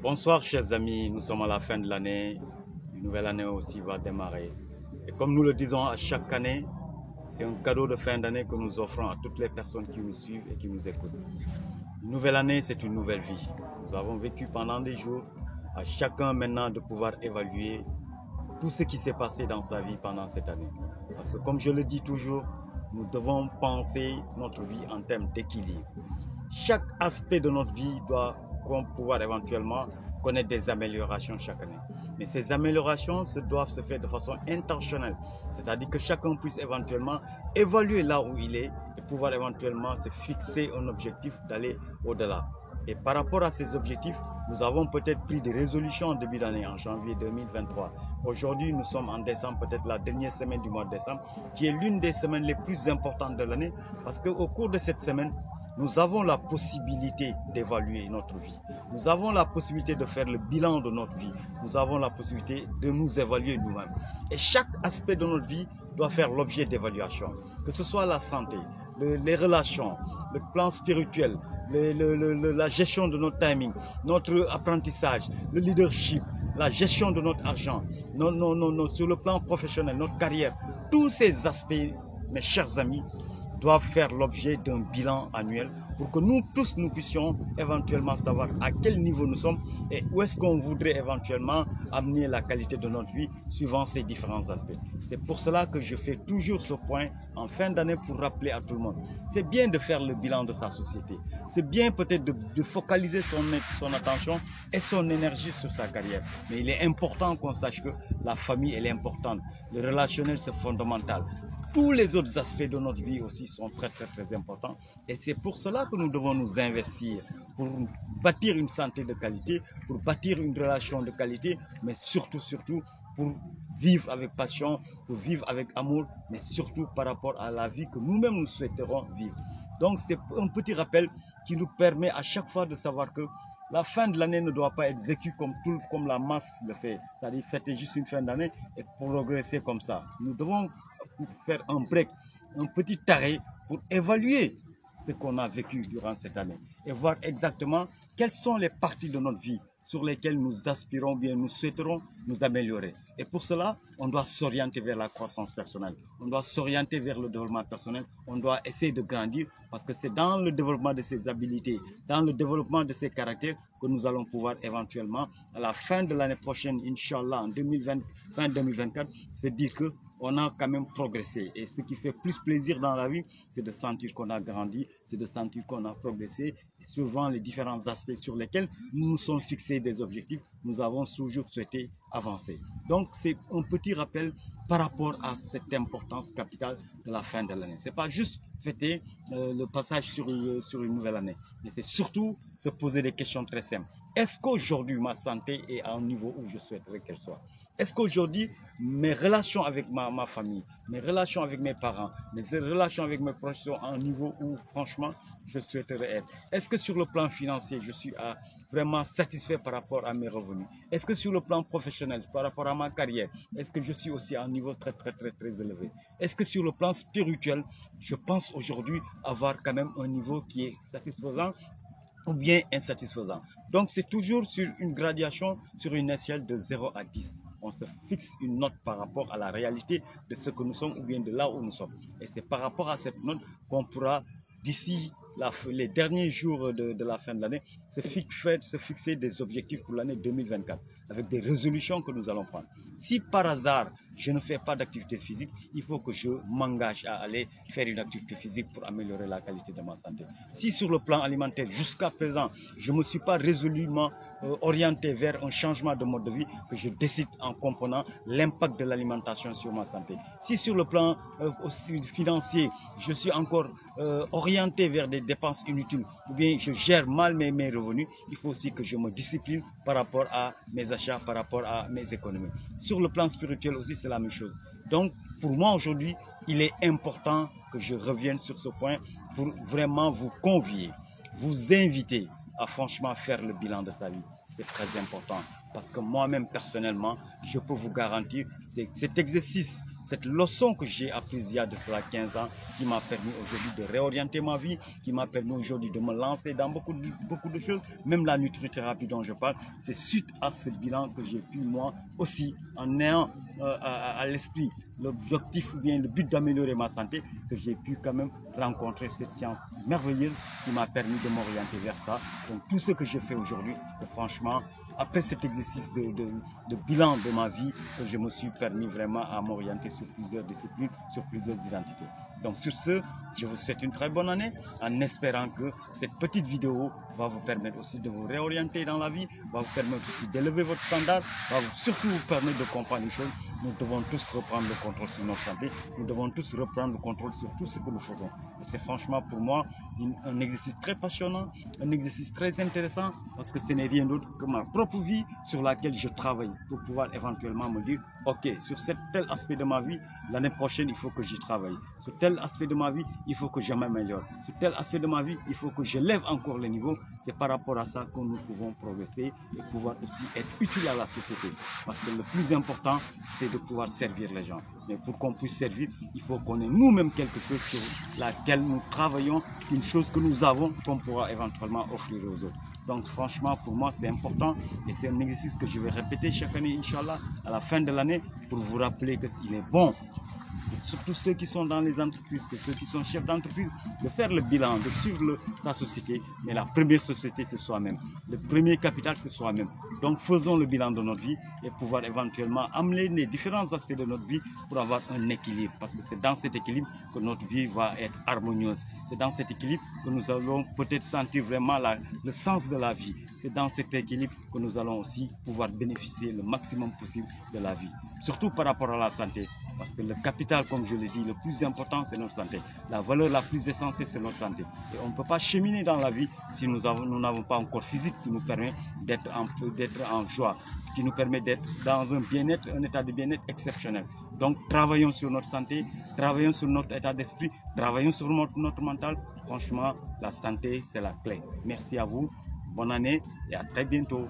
Bonsoir chers amis, nous sommes à la fin de l'année, une nouvelle année aussi va démarrer. Et comme nous le disons à chaque année, c'est un cadeau de fin d'année que nous offrons à toutes les personnes qui nous suivent et qui nous écoutent. Une nouvelle année, c'est une nouvelle vie. Nous avons vécu pendant des jours, à chacun maintenant de pouvoir évaluer tout ce qui s'est passé dans sa vie pendant cette année. Parce que comme je le dis toujours, nous devons penser notre vie en termes d'équilibre. Chaque aspect de notre vie doit pouvoir éventuellement connaître des améliorations chaque année. Mais ces améliorations doivent se faire de façon intentionnelle. C'est-à-dire que chacun puisse éventuellement évaluer là où il est et pouvoir éventuellement se fixer un objectif d'aller au-delà. Et par rapport à ces objectifs, nous avons peut-être pris des résolutions en début d'année, en janvier 2023. Aujourd'hui, nous sommes en décembre, peut-être la dernière semaine du mois de décembre, qui est l'une des semaines les plus importantes de l'année, parce qu'au cours de cette semaine, nous avons la possibilité d'évaluer notre vie. Nous avons la possibilité de faire le bilan de notre vie. Nous avons la possibilité de nous évaluer nous-mêmes. Et chaque aspect de notre vie doit faire l'objet d'évaluation. Que ce soit la santé, les relations, le plan spirituel, la gestion de notre timing, notre apprentissage, le leadership, la gestion de notre argent, sur le plan professionnel, notre carrière. Tous ces aspects, mes chers amis, doivent faire l'objet d'un bilan annuel pour que nous tous nous puissions éventuellement savoir à quel niveau nous sommes et où est-ce qu'on voudrait éventuellement amener la qualité de notre vie suivant ces différents aspects. C'est pour cela que je fais toujours ce point en fin d'année pour rappeler à tout le monde. C'est bien de faire le bilan de sa société. C'est bien peut-être de focaliser son attention et son énergie sur sa carrière. Mais il est important qu'on sache que la famille, elle est importante. Le relationnel, c'est fondamental. Tous les autres aspects de notre vie aussi sont très importants. Et c'est pour cela que nous devons nous investir pour bâtir une santé de qualité, pour bâtir une relation de qualité, mais surtout pour vivre avec passion, pour vivre avec amour, mais surtout par rapport à la vie que nous-mêmes nous souhaiterons vivre. Donc c'est un petit rappel qui nous permet à chaque fois de savoir que la fin de l'année ne doit pas être vécue comme la masse le fait. C'est-à-dire fêter juste une fin d'année et progresser comme ça. Nous devons faire un break, un petit arrêt pour évaluer ce qu'on a vécu durant cette année et voir exactement quelles sont les parties de notre vie sur lesquelles nous aspirons bien, nous souhaiterons nous améliorer. Et pour cela, on doit s'orienter vers la croissance personnelle, on doit s'orienter vers le développement personnel, on doit essayer de grandir parce que c'est dans le développement de ses habilités, dans le développement de ses caractères que nous allons pouvoir éventuellement, à la fin de l'année prochaine, Inch'Allah, en 2020, fin 2024, se dire que on a quand même progressé. Et ce qui fait plus plaisir dans la vie, c'est de sentir qu'on a grandi, c'est de sentir qu'on a progressé. Et souvent, les différents aspects sur lesquels nous nous sommes fixés des objectifs, nous avons toujours souhaité avancer. Donc, c'est un petit rappel par rapport à cette importance capitale de la fin de l'année. Ce n'est pas juste fêter le passage sur une nouvelle année, mais c'est surtout se poser des questions très simples. Est-ce qu'aujourd'hui, ma santé est à un niveau où je souhaiterais qu'elle soit ? Est-ce qu'aujourd'hui, mes relations avec ma famille, mes relations avec mes parents, mes relations avec mes proches sont à un niveau où, franchement, je souhaiterais être? Est-ce que sur le plan financier, je suis vraiment satisfait par rapport à mes revenus? Est-ce que sur le plan professionnel, par rapport à ma carrière, est-ce que je suis aussi à un niveau très élevé? Est-ce que sur le plan spirituel, je pense aujourd'hui avoir quand même un niveau qui est satisfaisant ou bien insatisfaisant? Donc, c'est toujours sur une gradation, sur une échelle de 0 à 10. On se fixe une note par rapport à la réalité de ce que nous sommes ou bien de là où nous sommes. Et c'est par rapport à cette note qu'on pourra, d'ici les derniers jours de la fin de l'année, se fixer des objectifs pour l'année 2024 avec des résolutions que nous allons prendre. Si par hasard, je ne fais pas d'activité physique, il faut que je m'engage à aller faire une activité physique pour améliorer la qualité de ma santé. Si sur le plan alimentaire, jusqu'à présent, je ne me suis pas résolument orienté vers un changement de mode de vie, que je décide en comprenant l'impact de l'alimentation sur ma santé. Si sur le plan financier, je suis encore orienté vers des dépenses inutiles, ou bien je gère mal mes revenus, il faut aussi que je me discipline par rapport à mes achats, par rapport à mes économies. Sur le plan spirituel aussi, c'est la même chose. Donc, pour moi aujourd'hui, il est important que je revienne sur ce point pour vraiment vous convier, vous inviter à franchement faire le bilan de sa vie. C'est très important parce que moi-même personnellement, je peux vous garantir, cet exercice, cette leçon que j'ai apprise il y a de cela 15 ans, qui m'a permis aujourd'hui de réorienter ma vie, qui m'a permis aujourd'hui de me lancer dans beaucoup de choses, même la nutrithérapie dont je parle. C'est suite à ce bilan que j'ai pu, moi aussi, en ayant à l'esprit l'objectif ou bien le but d'améliorer ma santé, que j'ai pu quand même rencontrer cette science merveilleuse qui m'a permis de m'orienter vers ça. Donc tout ce que je fais aujourd'hui, c'est franchement, après cet exercice de bilan de ma vie, que je me suis permis vraiment à m'orienter sur plusieurs disciplines, sur plusieurs identités. Donc sur ce, je vous souhaite une très bonne année en espérant que cette petite vidéo va vous permettre aussi de vous réorienter dans la vie, va vous permettre aussi d'élever votre standard, va surtout vous permettre de comprendre les choses. Nous devons tous reprendre le contrôle sur notre santé, nous devons tous reprendre le contrôle sur tout ce que nous faisons. Et c'est franchement pour moi un exercice très passionnant, un exercice très intéressant, parce que ce n'est rien d'autre que ma propre vie sur laquelle je travaille pour pouvoir éventuellement me dire, ok, sur tel aspect de ma vie, l'année prochaine, il faut que j'y travaille. Sur tel aspect de ma vie, il faut que je m'améliore. Sur tel aspect de ma vie, il faut que je lève encore le niveau. C'est par rapport à ça que nous pouvons progresser et pouvoir aussi être utile à la société. Parce que le plus important, c'est de pouvoir servir les gens. Mais pour qu'on puisse servir, il faut qu'on ait nous-mêmes quelque chose sur laquelle nous travaillons, une chose que nous avons qu'on pourra éventuellement offrir aux autres. Donc franchement, pour moi, c'est important et c'est un exercice que je vais répéter chaque année, Inch'Allah, à la fin de l'année, pour vous rappeler qu'il est bon, surtout ceux qui sont dans les entreprises, que ceux qui sont chefs d'entreprise, de faire le bilan, de suivre sa société. Mais la première société, c'est soi-même. Le premier capital, c'est soi-même. Donc faisons le bilan de notre vie et pouvoir éventuellement amener les différents aspects de notre vie pour avoir un équilibre. Parce que c'est dans cet équilibre que notre vie va être harmonieuse. C'est dans cet équilibre que nous allons peut-être sentir vraiment le sens de la vie. C'est dans cet équilibre que nous allons aussi pouvoir bénéficier le maximum possible de la vie. Surtout par rapport à la santé. Parce que le capital, comme je l'ai dit, le plus important, c'est notre santé. La valeur la plus essentielle, c'est notre santé. Et on ne peut pas cheminer dans la vie si nous n'avons pas un corps physique qui nous permet d'être en joie, qui nous permet d'être dans un bien-être, un état de bien-être exceptionnel. Donc, travaillons sur notre santé, travaillons sur notre état d'esprit, travaillons sur notre mental. Franchement, la santé, c'est la clé. Merci à vous, bonne année et à très bientôt.